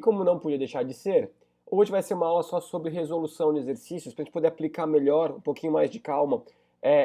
como não podia deixar de ser, hoje vai ser uma aula só sobre resolução de exercícios, para a gente poder aplicar melhor, um pouquinho mais de calma,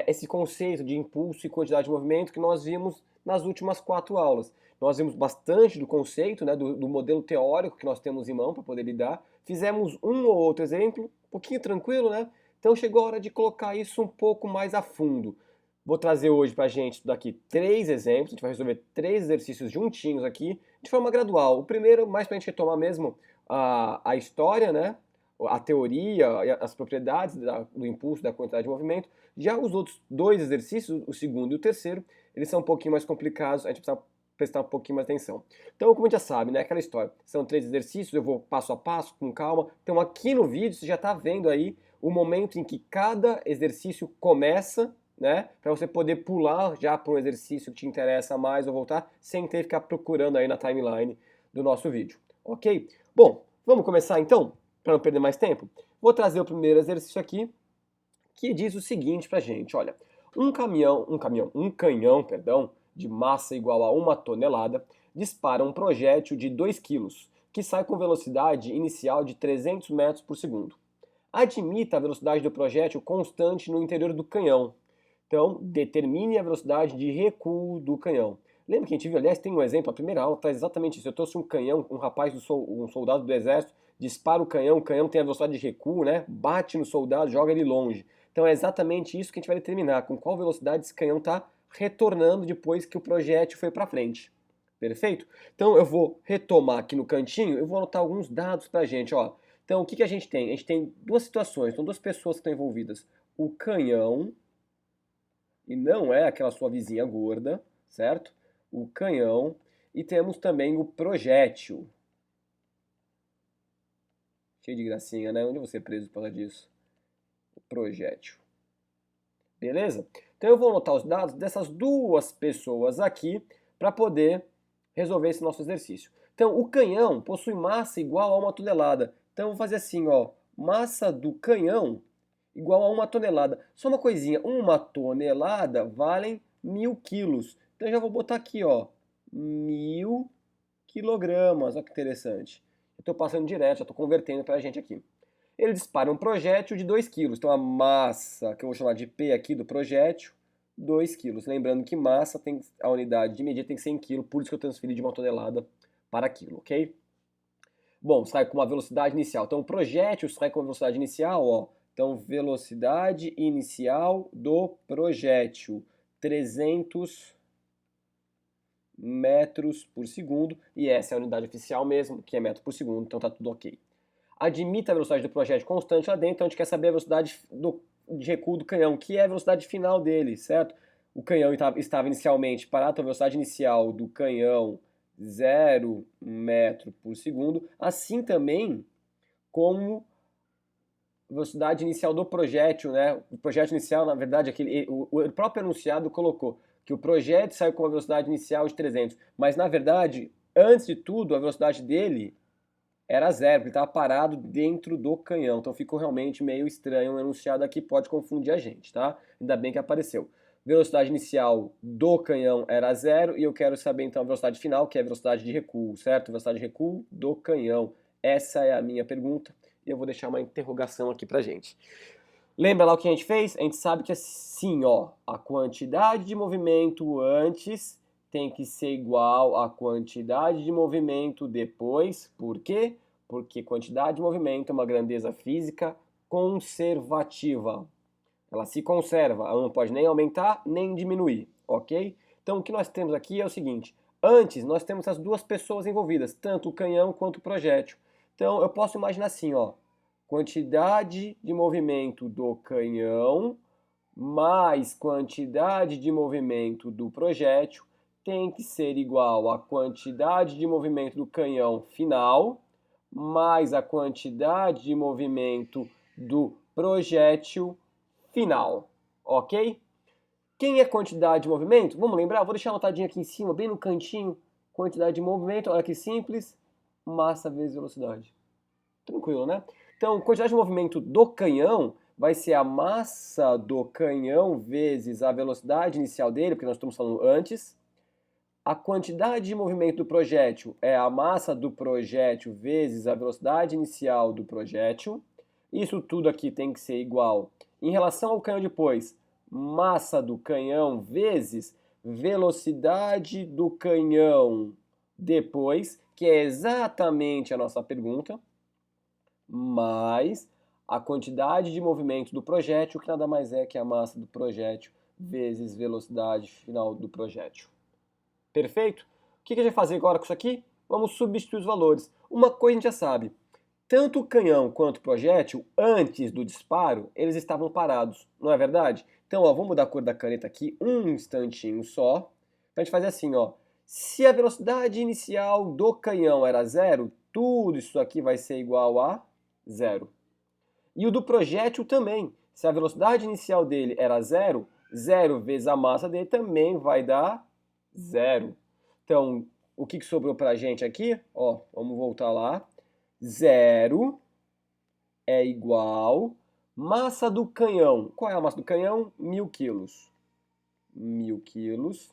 esse conceito de impulso e quantidade de movimento que nós vimos nas últimas 4 aulas. Nós vimos bastante do conceito, né, do modelo teórico que nós temos em mão para poder lidar. Fizemos um ou outro exemplo, um pouquinho tranquilo, né? Então chegou a hora de colocar isso um pouco mais a fundo. Vou trazer hoje para a gente estudar aqui 3 exemplos, a gente vai resolver 3 exercícios juntinhos aqui, de forma gradual. O primeiro, mais para a gente retomar mesmo a história, né? A teoria, as propriedades do impulso, da quantidade de movimento. Já os outros 2 exercícios, o segundo e o terceiro, eles são um pouquinho mais complicados, a gente precisa prestar um pouquinho mais atenção. Então, como a gente já sabe, né, aquela história, são 3 exercícios, eu vou passo a passo, com calma. Então, aqui no vídeo, você já está vendo aí o momento em que cada exercício começa, né, para você poder pular já para um exercício que te interessa mais ou voltar, sem ter que ficar procurando aí na timeline do nosso vídeo, ok? Bom, vamos começar então, para não perder mais tempo? Vou trazer o primeiro exercício aqui, que diz o seguinte pra gente, olha, um canhão, de massa igual a 1 tonelada, dispara um projétil de 2 quilos, que sai com velocidade inicial de 300 metros por segundo. Admita a velocidade do projétil constante no interior do canhão. Então, determine a velocidade de recuo do canhão. Lembra que a gente viu, aliás, tem um exemplo, a primeira aula traz exatamente isso. Eu trouxe um canhão, um soldado do exército, dispara o canhão tem a velocidade de recuo, né? Bate no soldado, joga ele longe. Então é exatamente isso que a gente vai determinar, com qual velocidade esse canhão está retornando depois que o projétil foi para frente. Perfeito? Então eu vou retomar aqui no cantinho, eu vou anotar alguns dados para a gente, ó. Então o que a gente tem? A gente tem 2 situações, são 2 pessoas que estão envolvidas. O canhão, e não é aquela sua vizinha gorda, certo? O canhão, e temos também o projétil. Cheio de gracinha, né? Onde você é preso por causa disso? O projétil. Beleza? Então eu vou anotar os dados dessas 2 pessoas aqui para poder resolver esse nosso exercício. Então o canhão possui massa igual a 1 tonelada. Então eu vou fazer assim, ó, massa do canhão igual a 1 tonelada. Só uma coisinha, 1 tonelada valem 1000 quilos. Então eu já vou botar aqui, ó, 1000 quilogramas. Olha que interessante. Eu estou passando direto, já estou convertendo para a gente aqui. Ele dispara um projétil de 2 kg. Então a massa, que eu vou chamar de P aqui do projétil, 2 kg. Lembrando que massa tem a unidade de medida tem que ser em quilo, por isso que eu transferi de 1 tonelada para quilo, ok? Bom, sai com uma velocidade inicial. Então o projétil sai com uma velocidade inicial, ó. Então velocidade inicial do projétil, 300 metros por segundo, e essa é a unidade oficial mesmo, que é metro por segundo, então tá tudo ok. Admita a velocidade do projétil constante lá dentro, então a gente quer saber a velocidade de recuo do canhão, que é a velocidade final dele, certo? O canhão estava inicialmente parado, então a velocidade inicial do canhão 0 metro por segundo, assim também como a velocidade inicial do projétil, né? O projétil inicial, na verdade, o próprio enunciado colocou que o projétil saiu com uma velocidade inicial de 300, mas na verdade, antes de tudo, a velocidade dele era 0, porque ele estava parado dentro do canhão, então ficou realmente meio estranho o enunciado aqui, pode confundir a gente, tá? Ainda bem que apareceu. Velocidade inicial do canhão era 0 e eu quero saber então a velocidade final, que é a velocidade de recuo, certo? Velocidade de recuo do canhão. Essa é a minha pergunta e eu vou deixar uma interrogação aqui pra gente. Lembra lá o que a gente fez? A gente sabe que assim, ó, a quantidade de movimento antes tem que ser igual à quantidade de movimento depois. Por quê? Porque quantidade de movimento é uma grandeza física conservativa. Ela se conserva, ela não pode nem aumentar nem diminuir, ok? Então o que nós temos aqui é o seguinte, antes nós temos as 2 pessoas envolvidas, tanto o canhão quanto o projétil. Então eu posso imaginar assim, ó, quantidade de movimento do canhão mais quantidade de movimento do projétil tem que ser igual à quantidade de movimento do canhão final mais a quantidade de movimento do projétil final, ok? Quem é quantidade de movimento? Vamos lembrar? Vou deixar anotadinho aqui em cima, bem no cantinho. Quantidade de movimento, olha que simples, massa vezes velocidade. Tranquilo, né? Então, quantidade de movimento do canhão vai ser a massa do canhão vezes a velocidade inicial dele, porque nós estamos falando antes, A quantidade de movimento do projétil é a massa do projétil vezes a velocidade inicial do projétil. Isso tudo aqui tem que ser igual. Em relação ao canhão depois, massa do canhão vezes velocidade do canhão depois, que é exatamente a nossa pergunta, mais a quantidade de movimento do projétil, que nada mais é que a massa do projétil vezes velocidade final do projétil. Perfeito? O que a gente vai fazer agora com isso aqui? Vamos substituir os valores. Uma coisa a gente já sabe. Tanto o canhão quanto o projétil, antes do disparo, eles estavam parados. Não é verdade? Então, ó, vamos mudar a cor da caneta aqui um instantinho só. Para a gente fazer assim, ó. Se a velocidade inicial do canhão era zero, tudo isso aqui vai ser igual a zero. E o do projétil também. Se a velocidade inicial dele era zero, zero vezes a massa dele também vai dar zero. Então, o que sobrou para a gente aqui? Ó, vamos voltar lá. Zero é igual massa do canhão. Qual é a massa do canhão? 1000 quilos. 1000 quilos,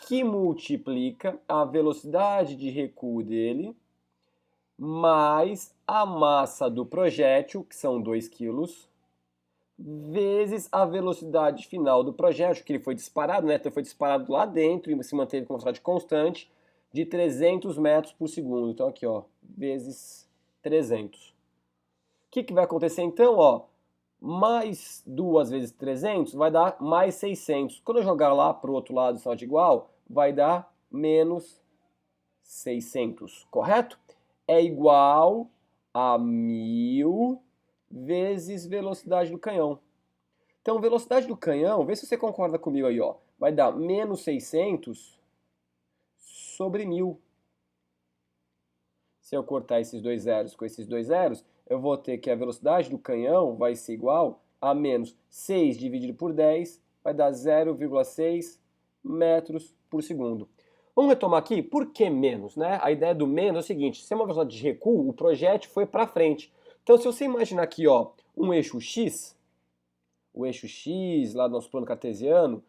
que multiplica a velocidade de recuo dele, mais a massa do projétil, que são 2 quilos, vezes a velocidade final do projétil, que ele foi disparado, né? Então foi disparado lá dentro e se manteve com velocidade constante de 300 metros por segundo. Então aqui, ó, vezes 300. O que vai acontecer então, ó? Mais 2 vezes 300 vai dar mais 600. Quando eu jogar lá para o outro lado, sinal de igual, vai dar menos 600, correto? É igual a 1000 vezes velocidade do canhão. Então, velocidade do canhão, vê se você concorda comigo aí, ó. Vai dar menos 600 sobre 1000. Se eu cortar esses dois zeros com esses dois zeros, eu vou ter que a velocidade do canhão vai ser igual a menos 6 dividido por 10, vai dar 0,6 metros por segundo. Vamos retomar aqui, por que menos, né? A ideia do menos é o seguinte, se é uma velocidade de recuo, o projétil foi para frente. Então, se você imaginar aqui, ó, um eixo X, o eixo X lá do nosso plano cartesiano,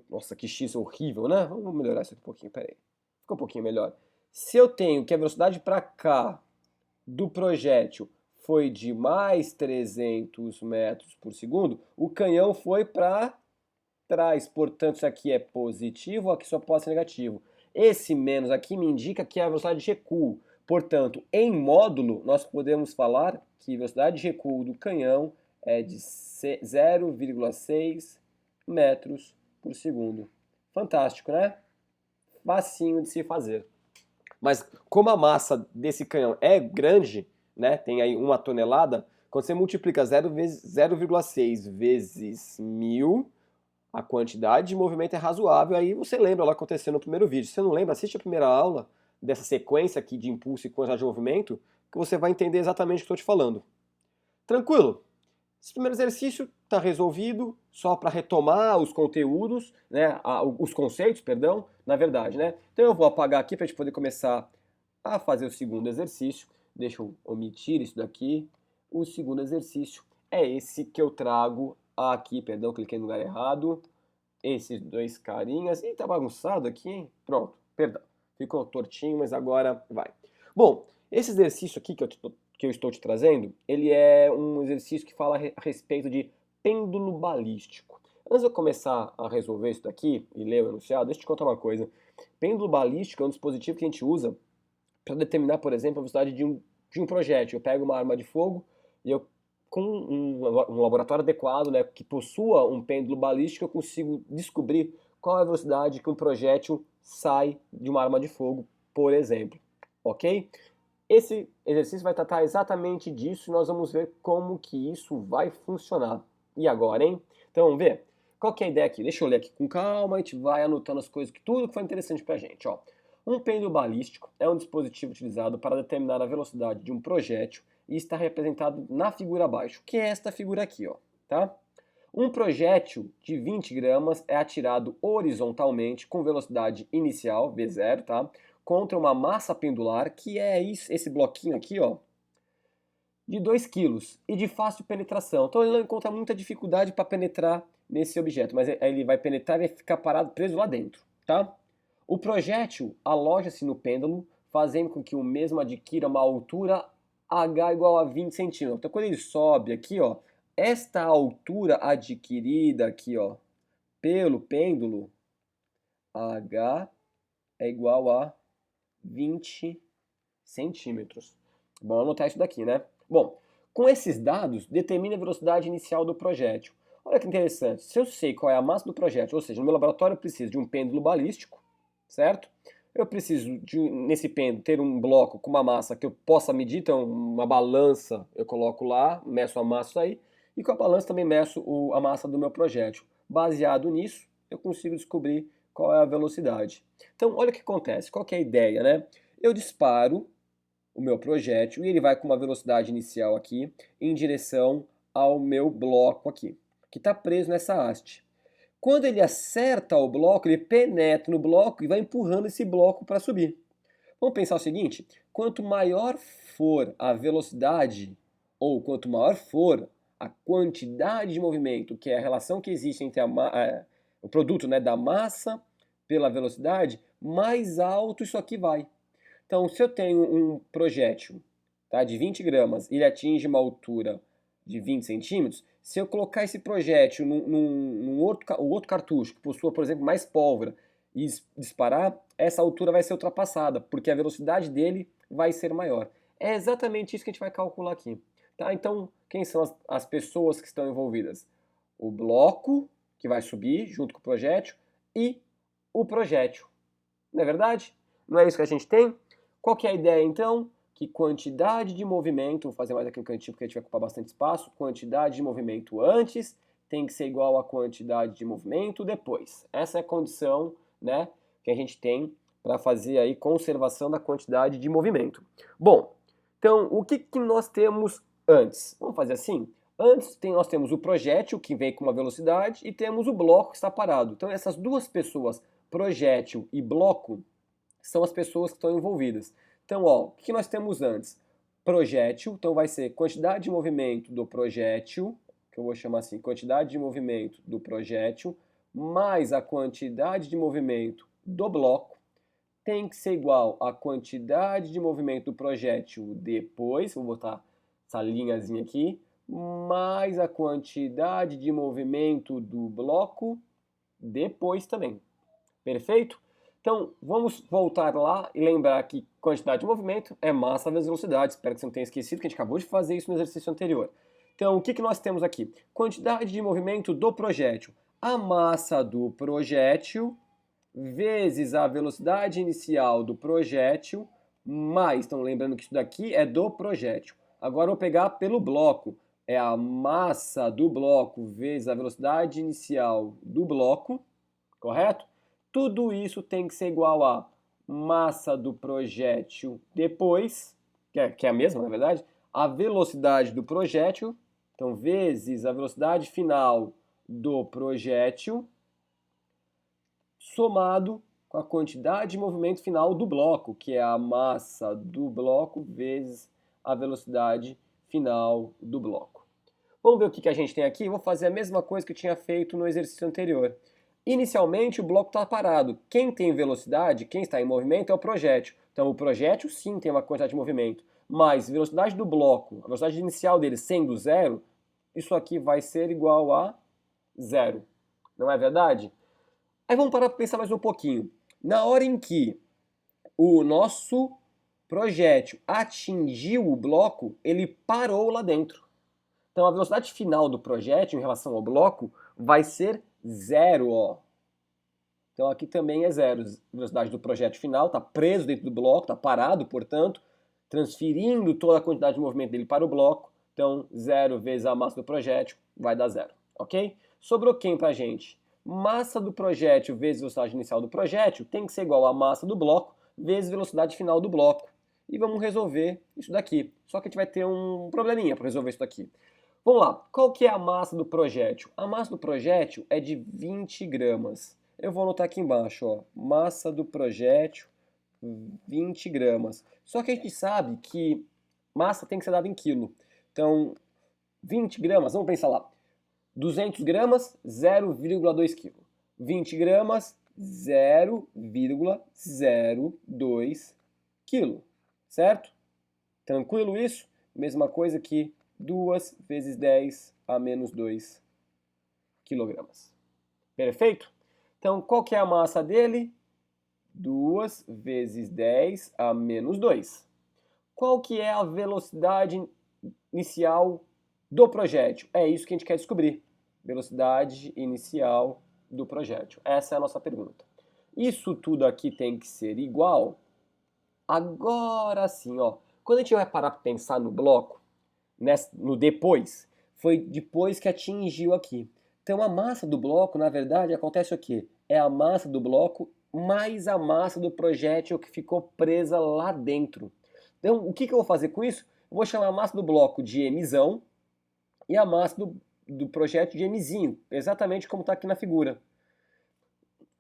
nossa, que X horrível, né? Vamos melhorar isso aqui um pouquinho, peraí. Ficou um pouquinho melhor. Se eu tenho que a velocidade para cá do projétil foi de mais 300 metros por segundo, o canhão foi para trás. Portanto, isso aqui é positivo, aqui só pode ser negativo. Esse menos aqui me indica que é a velocidade de recuo. Portanto, em módulo, nós podemos falar que a velocidade de recuo do canhão é de 0,6 metros por segundo. Fantástico, né? Facinho de se fazer. Mas como a massa desse canhão é grande, né, tem aí 1 tonelada, quando você multiplica 0,6 vezes 1000, a quantidade de movimento é razoável, aí você lembra lá acontecendo no primeiro vídeo. Se você não lembra, assiste a primeira aula dessa sequência aqui de impulso e quantidade de movimento, que você vai entender exatamente o que estou te falando. Tranquilo? Esse primeiro exercício está resolvido, só para retomar os conteúdos, né, os conceitos, perdão, na verdade, né? Então eu vou apagar aqui para a gente poder começar a fazer o segundo exercício. Deixa eu omitir isso daqui. O segundo exercício é esse que eu trago aqui, perdão, cliquei no lugar errado. Esses dois carinhas. Ih, tá bagunçado aqui, hein? Pronto, perdão. Ficou tortinho, mas agora vai. Bom, esse exercício aqui que eu estou te trazendo, ele é um exercício que fala a respeito de pêndulo balístico. Antes de eu começar a resolver isso daqui e ler o enunciado, deixa eu te contar uma coisa. Pêndulo balístico é um dispositivo que a gente usa para determinar, por exemplo, a velocidade de um projétil. Eu pego uma arma de fogo e eu, com um laboratório adequado, né, que possua um pêndulo balístico, eu consigo descobrir qual é a velocidade que um projétil sai de uma arma de fogo, por exemplo. Ok? Esse exercício vai tratar exatamente disso e nós vamos ver como que isso vai funcionar. E agora, hein? Então, vamos ver? Qual que é a ideia aqui? Deixa eu ler aqui com calma, a gente vai anotando as coisas, tudo que foi interessante pra gente, ó. Um pêndulo balístico é um dispositivo utilizado para determinar a velocidade de um projétil e está representado na figura abaixo, que é esta figura aqui, ó, tá? Um projétil de 20 gramas é atirado horizontalmente com velocidade inicial, V0, tá? Contra uma massa pendular, que é esse bloquinho aqui, ó, de 2 kg e de fácil penetração. Então ele não encontra muita dificuldade para penetrar nesse objeto, mas ele vai penetrar e vai ficar parado, preso lá dentro, tá? O projétil aloja-se no pêndulo, fazendo com que o mesmo adquira uma altura h igual a 20 centímetros. Então, quando ele sobe aqui, ó, esta altura adquirida aqui, ó, pelo pêndulo, h é igual a 20 centímetros. Bom anotar isso daqui, né? Bom, com esses dados, determine a velocidade inicial do projétil. Olha que interessante, se eu sei qual é a massa do projétil, ou seja, no meu laboratório eu preciso de um pêndulo balístico, certo? Eu preciso, nesse pêndulo, ter um bloco com uma massa que eu possa medir, então uma balança eu coloco lá, meço a massa aí, e com a balança também meço a massa do meu projétil. Baseado nisso, eu consigo descobrir qual é a velocidade. Então, olha o que acontece, qual que é a ideia, né? Eu disparo o meu projétil e ele vai com uma velocidade inicial aqui em direção ao meu bloco aqui, que está preso nessa haste. Quando ele acerta o bloco, ele penetra no bloco e vai empurrando esse bloco para subir. Vamos pensar o seguinte, quanto maior for a velocidade, ou quanto maior for a quantidade de movimento, que é a relação que existe entre o produto, né, da massa pela velocidade, mais alto isso aqui vai. Então, se eu tenho um projétil, tá, de 20 gramas e ele atinge uma altura de 20 centímetros, se eu colocar esse projétil num outro cartucho, que possua, por exemplo, mais pólvora, e disparar, essa altura vai ser ultrapassada, porque a velocidade dele vai ser maior. É exatamente isso que a gente vai calcular aqui. Tá? Então, quem são as pessoas que estão envolvidas? O bloco, que vai subir junto com o projétil, e o projétil. Não é verdade? Não é isso que a gente tem? Qual que é a ideia, então? Que quantidade de movimento, vou fazer mais aqui no cantinho porque a gente vai ocupar bastante espaço, quantidade de movimento antes tem que ser igual a quantidade de movimento depois. Essa é a condição, né, que a gente tem para fazer aí conservação da quantidade de movimento. Bom, então o que nós temos antes? Vamos fazer assim? Antes nós temos o projétil que vem com uma velocidade e temos o bloco que está parado. Então essas duas pessoas, projétil e bloco, são as pessoas que estão envolvidas. Então, ó, o que nós temos antes? Projétil, então vai ser quantidade de movimento do projétil, que eu vou chamar assim, quantidade de movimento do projétil, mais a quantidade de movimento do bloco, tem que ser igual à quantidade de movimento do projétil depois, vou botar essa linhazinha aqui, mais a quantidade de movimento do bloco depois também. Perfeito? Então, vamos voltar lá e lembrar que quantidade de movimento é massa vezes velocidade. Espero que você não tenha esquecido, que a gente acabou de fazer isso no exercício anterior. Então, o que nós temos aqui? Quantidade de movimento do projétil. A massa do projétil vezes a velocidade inicial do projétil, mais, então lembrando que isso daqui é do projétil. Agora eu vou pegar pelo bloco. É a massa do bloco vezes a velocidade inicial do bloco, correto? Tudo isso tem que ser igual a massa do projétil depois, que é a mesma, na verdade, a velocidade do projétil, então vezes a velocidade final do projétil, somado com a quantidade de movimento final do bloco, que é a massa do bloco vezes a velocidade final do bloco. Vamos ver o que a gente tem aqui? Vou fazer a mesma coisa que eu tinha feito no exercício anterior. Inicialmente o bloco está parado. Quem tem velocidade, quem está em movimento é o projétil. Então o projétil sim tem uma quantidade de movimento, mas a velocidade do bloco, a velocidade inicial dele sendo zero, isso aqui vai ser igual a zero. Não é verdade? Aí vamos parar para pensar mais um pouquinho. Na hora em que o nosso projétil atingiu o bloco, ele parou lá dentro. Então a velocidade final do projétil em relação ao bloco vai ser zero, ó. Então aqui também é zero. A velocidade do projétil final está preso dentro do bloco, está parado, portanto, transferindo toda a quantidade de movimento dele para o bloco. Então, zero vezes a massa do projétil vai dar zero, ok? Sobrou quem pra gente? Massa do projétil vezes velocidade inicial do projétil tem que ser igual a massa do bloco vezes velocidade final do bloco. E vamos resolver isso daqui. Só que a gente vai ter um probleminha para resolver isso daqui. Vamos lá, qual que é a massa do projétil? A massa do projétil é de 20 gramas. Eu vou anotar aqui embaixo, ó, massa do projétil, 20 gramas. Só que a gente sabe que massa tem que ser dada em quilo. Então, 20 gramas, vamos pensar lá. 200 gramas, 0,2 kg. 20 gramas, 0,02 kg, certo? Tranquilo isso? Mesma coisa que 2 vezes 10 a menos 2 quilogramas. Perfeito? Então, qual que é a massa dele? 2 vezes 10 a menos 2. Qual que é a velocidade inicial do projétil? É isso que a gente quer descobrir. Velocidade inicial do projétil. Essa é a nossa pergunta. Isso tudo aqui tem que ser igual. Agora sim, ó. Quando a gente vai parar para pensar no bloco, no depois, foi depois que atingiu aqui. Então a massa do bloco, na verdade, acontece o quê? É a massa do bloco mais a massa do projétil que ficou presa lá dentro. Então o que eu vou fazer com isso? Eu vou chamar a massa do bloco de Mzão e a massa do projétil de Mzinho, exatamente como está aqui na figura.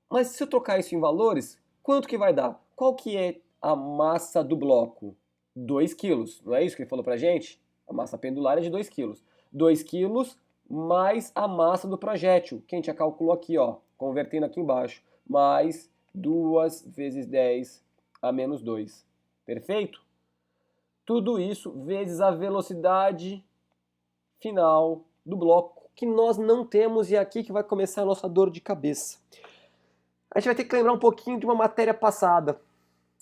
Mas se eu trocar isso em valores, quanto que vai dar? Qual que é a massa do bloco? 2 quilos, não é isso que ele falou pra gente? A massa pendular é de 2 quilos. 2 quilos mais a massa do projétil, que a gente já calculou aqui, ó, convertendo aqui embaixo, mais 2 vezes 10 a menos 2. Perfeito? Tudo isso vezes a velocidade final do bloco, que nós não temos, e é aqui que vai começar a nossa dor de cabeça. A gente vai ter que lembrar um pouquinho de uma matéria passada.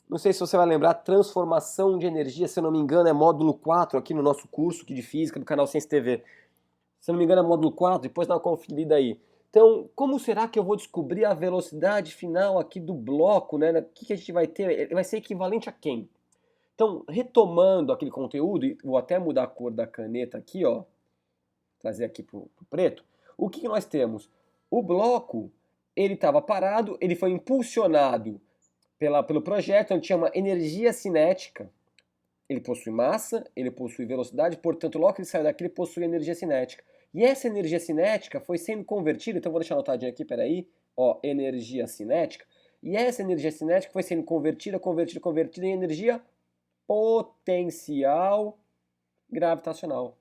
Não sei se você vai lembrar, transformação de energia, se eu não me engano, é módulo 4 aqui no nosso curso aqui de física do canal Ciência TV. Se eu não me engano é módulo 4, depois dá uma conferida aí. Então, como será que eu vou descobrir a velocidade final aqui do bloco, né? O que a gente vai ter? Ele vai ser equivalente a quem? Então, retomando aquele conteúdo, e vou até mudar a cor da caneta aqui, ó, trazer aqui pro preto. O que nós temos? O bloco, ele estava parado, ele foi impulsionado pelo projeto, onde tinha uma energia cinética. Ele possui massa, ele possui velocidade, portanto, logo que ele saiu daqui, ele possui energia cinética. E essa energia cinética foi sendo convertida, então vou deixar anotadinho aqui, peraí, ó, energia cinética. E essa energia cinética foi sendo convertida em energia potencial gravitacional.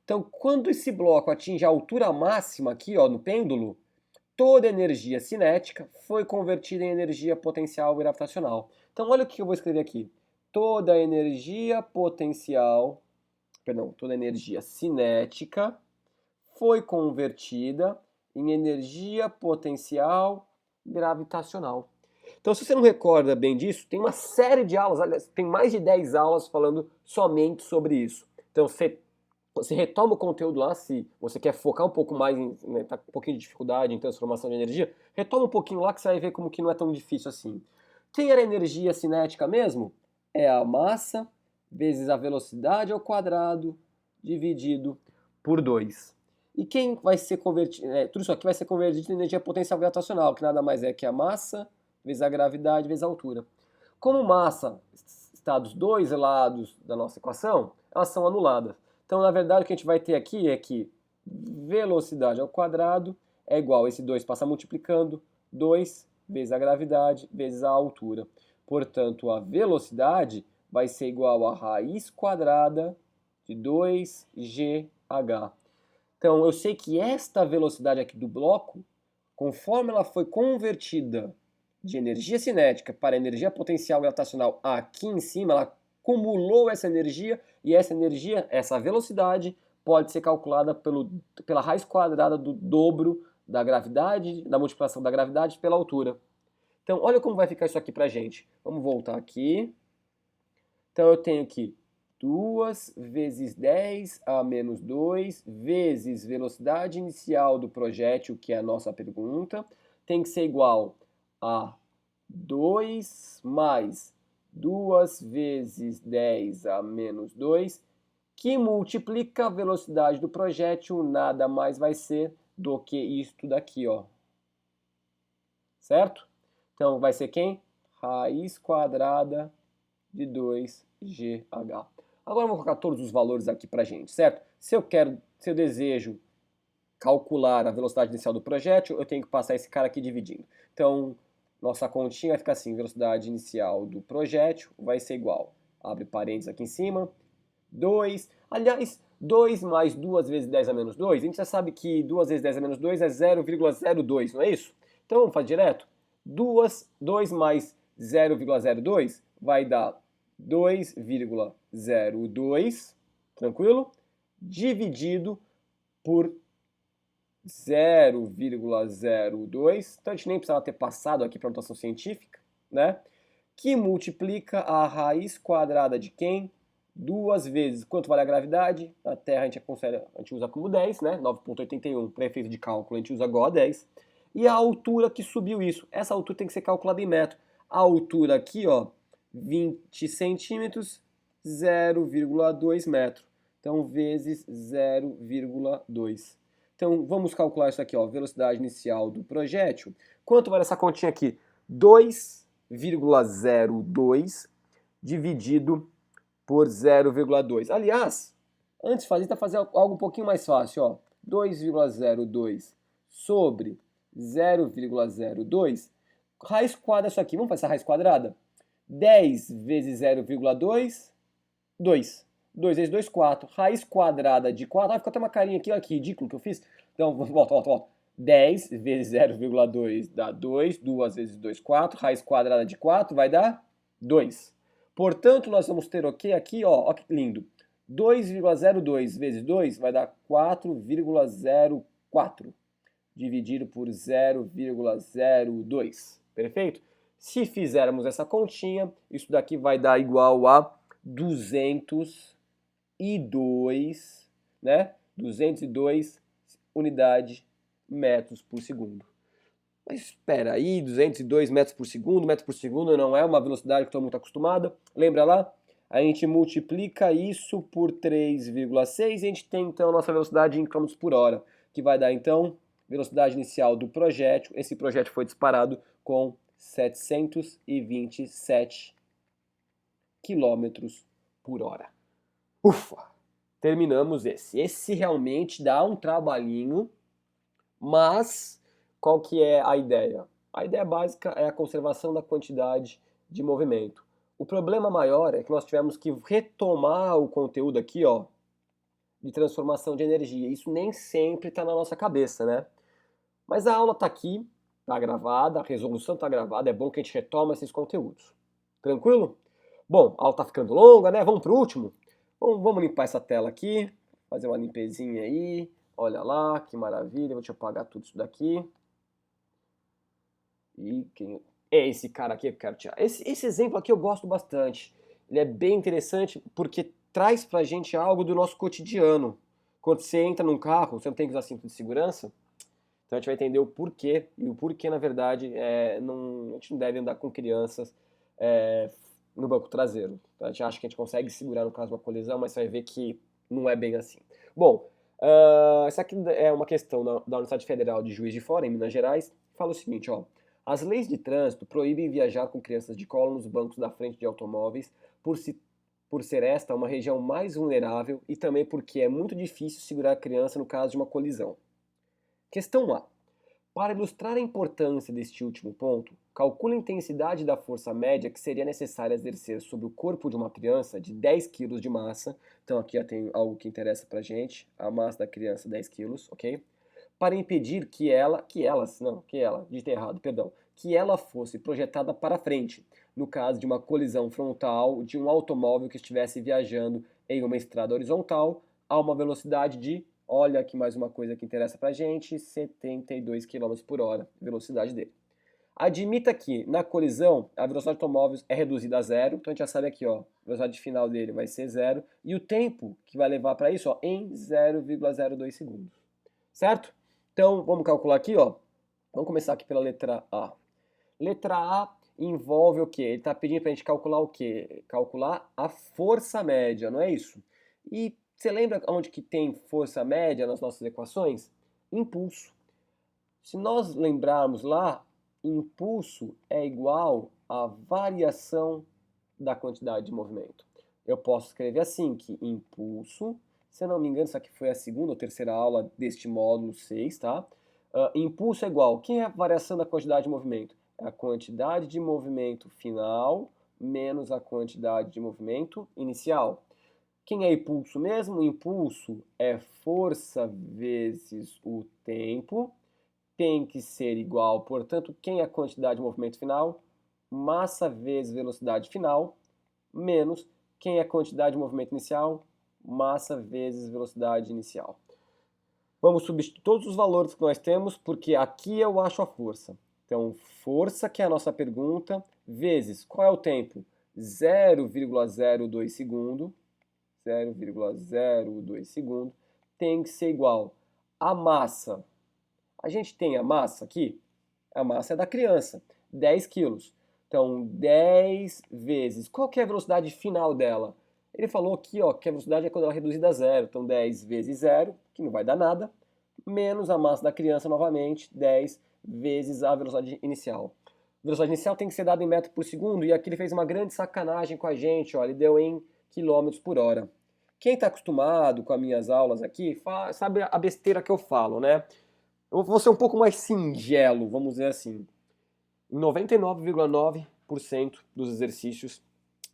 Então, quando esse bloco atinge a altura máxima aqui, ó, no pêndulo, toda a energia cinética foi convertida em energia potencial gravitacional. Então, olha o que eu vou escrever aqui. Toda a energia potencial, toda a energia cinética foi convertida em energia potencial gravitacional. Então, se você não recorda bem disso, tem uma série de aulas, aliás, tem mais de 10 aulas falando somente sobre isso. Então, você retoma o conteúdo lá, se você quer focar um pouco mais, né, tá com um pouquinho de dificuldade em transformação de energia, retoma um pouquinho lá que você vai ver como que não é tão difícil assim. Quem era a energia cinética mesmo? É a massa vezes a velocidade ao quadrado dividido por 2. E quem vai ser convertido, tudo isso aqui vai ser convertido em energia potencial gravitacional, que nada mais é que a massa vezes a gravidade vezes a altura. Como massa está dos dois lados da nossa equação, elas são anuladas. Então, na verdade, o que a gente vai ter aqui é que velocidade ao quadrado é igual a esse 2 passa multiplicando, 2 vezes a gravidade vezes a altura. Portanto, a velocidade vai ser igual a raiz quadrada de 2gh. Então, eu sei que esta velocidade aqui do bloco, conforme ela foi convertida de energia cinética para energia potencial gravitacional aqui em cima, ela acumulou essa energia, e essa energia, essa velocidade, pode ser calculada pela raiz quadrada do dobro da gravidade, da multiplicação da gravidade pela altura. Então, olha como vai ficar isso aqui pra gente. Vamos voltar aqui. Então, eu tenho aqui 2 vezes 10 a menos 2 vezes velocidade inicial do projétil, que é a nossa pergunta, tem que ser igual a 2 mais 2 vezes 10 a menos 2, que multiplica a velocidade do projétil, nada mais vai ser do que isto daqui, ó. Certo? Então, vai ser quem? Raiz quadrada de 2gh. Agora eu vou colocar todos os valores aqui pra gente, certo? Se eu desejo calcular a velocidade inicial do projétil, eu tenho que passar esse cara aqui dividindo. Então, nossa continha vai ficar assim, velocidade inicial do projétil vai ser igual, abre parênteses aqui em cima, 2, aliás, 2 mais 2 vezes 10 a menos 2, a gente já sabe que 2 vezes 10 a menos 2 é 0,02, não é isso? Então vamos fazer direto. 2 mais 0,02 vai dar 2,02, tranquilo? Dividido por 0,02, então a gente nem precisava ter passado aqui para a notação científica, né? Que multiplica a raiz quadrada de quem? 2 vezes. Quanto vale a gravidade? Na Terra a gente usa como 10, né? 9,81 para efeito de cálculo, a gente usa igual a 10. E a altura que subiu isso. Essa altura tem que ser calculada em metro. A altura aqui, ó, 20 centímetros, 0,2 metro. Então, vezes 0,2. Então, vamos calcular isso aqui, ó, velocidade inicial do projétil. Quanto vale essa continha aqui? 2,02 dividido por 0,2. Aliás, antes de fazer algo um pouquinho mais fácil, ó. 2,02 sobre 0,02, raiz quadrada disso aqui. Vamos fazer essa raiz quadrada? 10 vezes 0,2, 2. 2 vezes 2, 4. Raiz quadrada de 4. Ah, ficou até uma carinha aqui, ó, que ridículo que eu fiz. Então, volta. 10 vezes 0,2 dá 2. 2 vezes 2, 4. Raiz quadrada de 4 vai dar 2. Portanto, nós vamos ter o que aqui, ó que lindo. 2,02 vezes 2 vai dar 4,04. Dividido por 0,02. Perfeito? Se fizermos essa continha, isso daqui vai dar igual a 202, né? 202 unidade metros por segundo. Mas espera aí, 202 metros por segundo não é uma velocidade que estou muito acostumado. Lembra lá? A gente multiplica isso por 3,6 e a gente tem então a nossa velocidade em km por hora, que vai dar então velocidade inicial do projétil. Esse projétil foi disparado com 727 km por hora. Ufa! Terminamos esse. Esse realmente dá um trabalhinho, mas qual que é a ideia? A ideia básica é a conservação da quantidade de movimento. O problema maior é que nós tivemos que retomar o conteúdo aqui, ó, de transformação de energia. Isso nem sempre está na nossa cabeça, né? Mas a aula está aqui, está gravada, a resolução está gravada, é bom que a gente retoma esses conteúdos. Tranquilo? Bom, a aula está ficando longa, né? Vamos para o último? Vamos limpar essa tela aqui, fazer uma limpezinha aí. Olha lá, que maravilha. Deixa eu apagar tudo isso daqui. E quem é esse cara aqui que eu quero tirar? Esse exemplo aqui eu gosto bastante. Ele é bem interessante porque traz pra gente algo do nosso cotidiano. Quando você entra num carro, você não tem que usar cinto de segurança. Então a gente vai entender o porquê. E o porquê, na verdade, a gente não deve andar com crianças no banco traseiro. Então, a gente acha que a gente consegue segurar no caso de uma colisão, mas você vai ver que não é bem assim. Bom, essa aqui é uma questão da Universidade Federal de Juiz de Fora, em Minas Gerais. Fala o seguinte, ó. As leis de trânsito proíbem viajar com crianças de colo nos bancos da frente de automóveis por ser esta uma região mais vulnerável e também porque é muito difícil segurar a criança no caso de uma colisão. Questão A. Para ilustrar a importância deste último ponto, calcule a intensidade da força média que seria necessária exercer sobre o corpo de uma criança de 10 kg de massa. Então aqui já tem algo que interessa pra gente, a massa da criança 10 kg, ok? Para impedir que ela fosse projetada para frente, no caso de uma colisão frontal de um automóvel que estivesse viajando em uma estrada horizontal a uma velocidade de, olha aqui mais uma coisa que interessa pra gente, 72 km por hora, velocidade dele. Admita que na colisão a velocidade do automóvel é reduzida a zero, então a gente já sabe aqui, ó, a velocidade final dele vai ser zero, e o tempo que vai levar para isso, ó, em 0,02 segundos. Certo? Então, vamos calcular aqui, ó. Vamos começar aqui pela letra A. Letra A envolve o quê? Ele está pedindo para a gente calcular o quê? Calcular a força média, não é isso? E você lembra onde que tem força média nas nossas equações? Impulso. Se nós lembrarmos lá, impulso é igual à variação da quantidade de movimento. Eu posso escrever assim, que impulso, se eu não me engano, isso aqui foi a segunda ou terceira aula deste módulo 6, tá? Impulso é igual, quem é a variação da quantidade de movimento? É a quantidade de movimento final menos a quantidade de movimento inicial. Quem é impulso mesmo? Impulso é força vezes o tempo tem que ser igual, portanto, quem é a quantidade de movimento final? Massa vezes velocidade final, menos quem é a quantidade de movimento inicial? Massa vezes velocidade inicial. Vamos substituir todos os valores que nós temos, porque aqui eu acho a força. Então, força, que é a nossa pergunta, vezes, qual é o tempo? 0,02 segundo, 0,02 segundo, tem que ser igual a massa. A gente tem a massa aqui, a massa é da criança, 10 quilos. Então, 10 vezes, qual que é a velocidade final dela? Ele falou aqui, ó, que a velocidade é quando ela é reduzida a zero. Então, 10 vezes zero, que não vai dar nada, menos a massa da criança novamente, 10 vezes a velocidade inicial. A velocidade inicial tem que ser dada em metro por segundo, e aqui ele fez uma grande sacanagem com a gente, ó, ele deu em quilômetros por hora. Quem está acostumado com as minhas aulas aqui, sabe a besteira que eu falo, né? Eu vou ser um pouco mais singelo, vamos dizer assim. Em 99,9% dos exercícios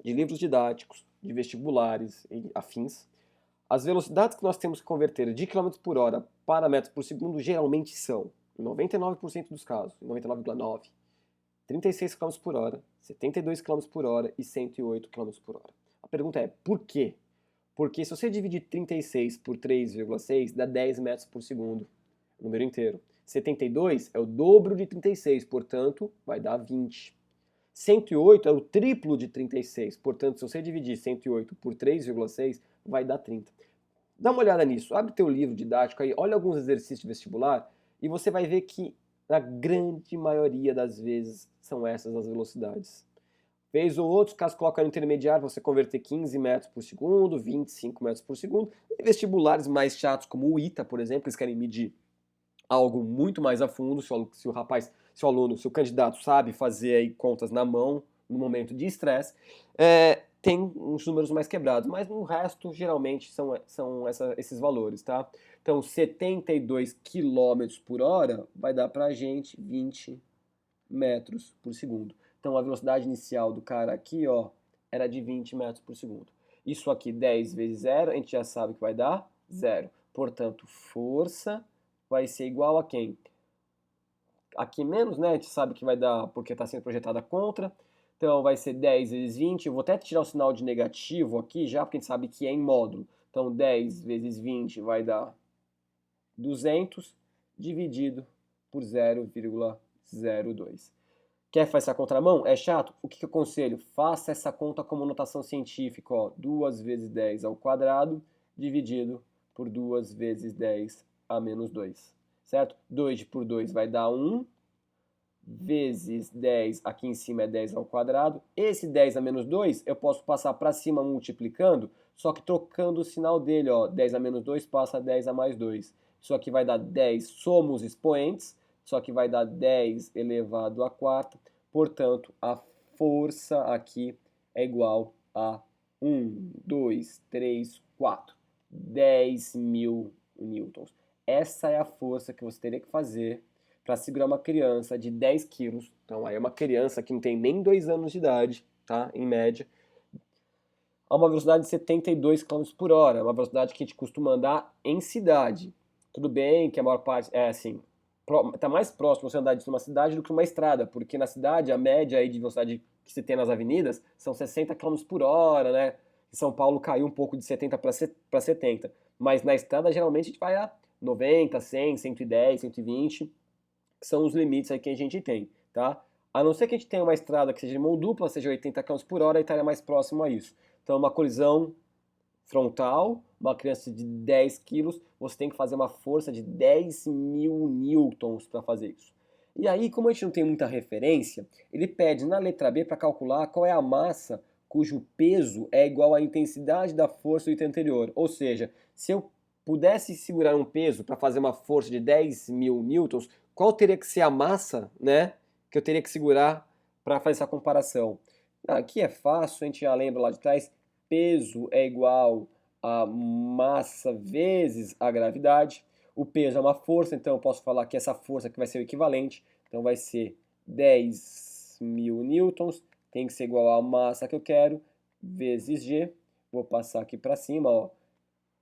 de livros didáticos, de vestibulares e afins, as velocidades que nós temos que converter de km por hora para metros por segundo geralmente são, em 99% dos casos, em 99,9%, 36 km por hora, 72 km por hora e 108 km por hora. A pergunta é, por quê? Porque se você dividir 36 por 3,6, dá 10 metros por segundo, número inteiro. 72 é o dobro de 36, portanto, vai dar 20. 108 é o triplo de 36, portanto, se você dividir 108 por 3,6, vai dar 30. Dá uma olhada nisso, abre teu livro didático aí, olha alguns exercícios de vestibular e você vai ver que na grande maioria das vezes são essas as velocidades. Vez ou outro, caso coloque no intermediário, você converter 15 metros por segundo, 25 metros por segundo. E vestibulares mais chatos, como o ITA, por exemplo, eles querem medir algo muito mais a fundo, se o rapaz, se o aluno, se o candidato sabe fazer aí contas na mão, no momento de estresse, tem uns números mais quebrados, mas no resto, geralmente, são esses valores, tá? Então, 72 km por hora vai dar pra gente 20 metros por segundo. Então, a velocidade inicial do cara aqui, ó, era de 20 metros por segundo. Isso aqui, 10 vezes 0, a gente já sabe que vai dar 0. Portanto, força vai ser igual a quem? Aqui menos, né? A gente sabe que vai dar porque está sendo projetada contra. Então, vai ser 10 vezes 20. Eu vou até tirar o sinal de negativo aqui já, porque a gente sabe que é em módulo. Então, 10 vezes 20 vai dar 200 dividido por 0,02. Quer fazer essa contramão? É chato? O que eu aconselho? Faça essa conta como notação científica, ó, 2 vezes 10 ao quadrado dividido por 2 vezes 10 a menos 2, certo? 2 por 2 vai dar 1, vezes 10, aqui em cima é 10 ao quadrado. Esse 10 a menos 2 eu posso passar para cima multiplicando, só que trocando o sinal dele, ó, 10 a menos 2 passa a 10 a mais 2. Isso aqui vai dar 10, somos expoentes, só que vai dar 10 elevado à quarta. Portanto, a força aqui é igual a 1, 2, 3, 4. 10 mil newtons. Essa é a força que você teria que fazer para segurar uma criança de 10 quilos. Então, aí é uma criança que não tem nem 2 anos de idade, tá? Em média, a uma velocidade de 72 km por hora, uma velocidade que a gente costuma andar em cidade. Tudo bem que a maior parte é assim, tá mais próximo você andar de uma cidade do que uma estrada, porque na cidade a média aí de velocidade que se tem nas avenidas são 60 km por hora, né? Em São Paulo caiu um pouco de 70 para 70, mas na estrada geralmente a gente vai a 90, 100, 110, 120, que são os limites aí que a gente tem, tá? A não ser que a gente tenha uma estrada que seja de mão dupla, seja 80 km por hora, e estaria mais próximo a isso. Então, uma colisão frontal, uma criança de 10 quilos, você tem que fazer uma força de 10 mil newtons para fazer isso. E aí, como a gente não tem muita referência, ele pede na letra B para calcular qual é a massa cujo peso é igual à intensidade da força do item anterior. Ou seja, se eu pudesse segurar um peso para fazer uma força de 10 mil newtons, qual teria que ser a massa, né, que eu teria que segurar para fazer essa comparação? Aqui é fácil, a gente já lembra lá de trás, peso é igual a massa vezes a gravidade. O peso é uma força, então eu posso falar que essa força aqui vai ser o equivalente. Então vai ser 10 mil newtons, tem que ser igual à massa que eu quero, vezes G. Vou passar aqui para cima, ó.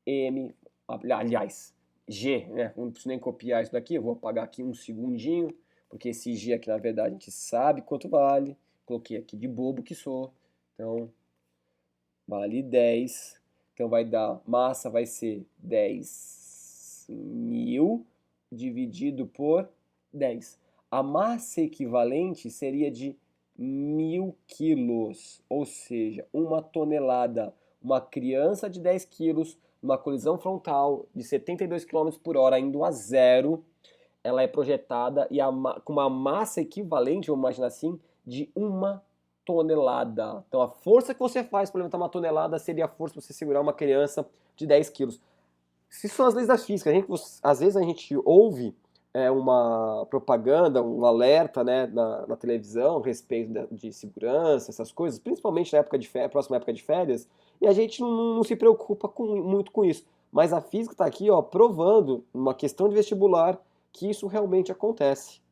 M, aliás, G, né? Eu não preciso nem copiar isso daqui, eu vou apagar aqui um segundinho, porque esse G aqui, na verdade, a gente sabe quanto vale. Coloquei aqui de bobo que sou. Então, vale 10. Então, vai dar, massa vai ser 10.000 dividido por 10. A massa equivalente seria de 1.000 quilos, ou seja, 1 tonelada. Uma criança de 10 quilos, numa colisão frontal de 72 km por hora, indo a zero, ela é projetada e com uma massa equivalente, vamos imaginar assim, de 1 tonelada. Então a força que você faz para levantar 1 tonelada seria a força para você segurar uma criança de 10 quilos. Se são as leis da física, às vezes a gente ouve uma propaganda, um alerta, né, na televisão a respeito de segurança, essas coisas, principalmente na época de férias, próxima época de férias, e a gente não se preocupa muito com isso. Mas a física está aqui, ó, provando, numa questão de vestibular, que isso realmente acontece,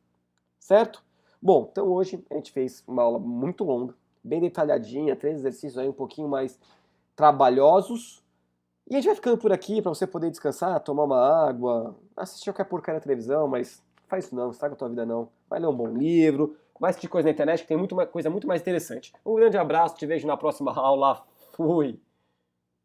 certo? Bom, então hoje a gente fez uma aula muito longa, bem detalhadinha, 3 exercícios aí um pouquinho mais trabalhosos, e a gente vai ficando por aqui para você poder descansar, tomar uma água, assistir qualquer porcaria na televisão, mas faz isso não, estraga a tua vida não. Vai ler um bom livro, vai assistir coisa na internet que tem coisa muito mais interessante. Um grande abraço, te vejo na próxima aula. Fui!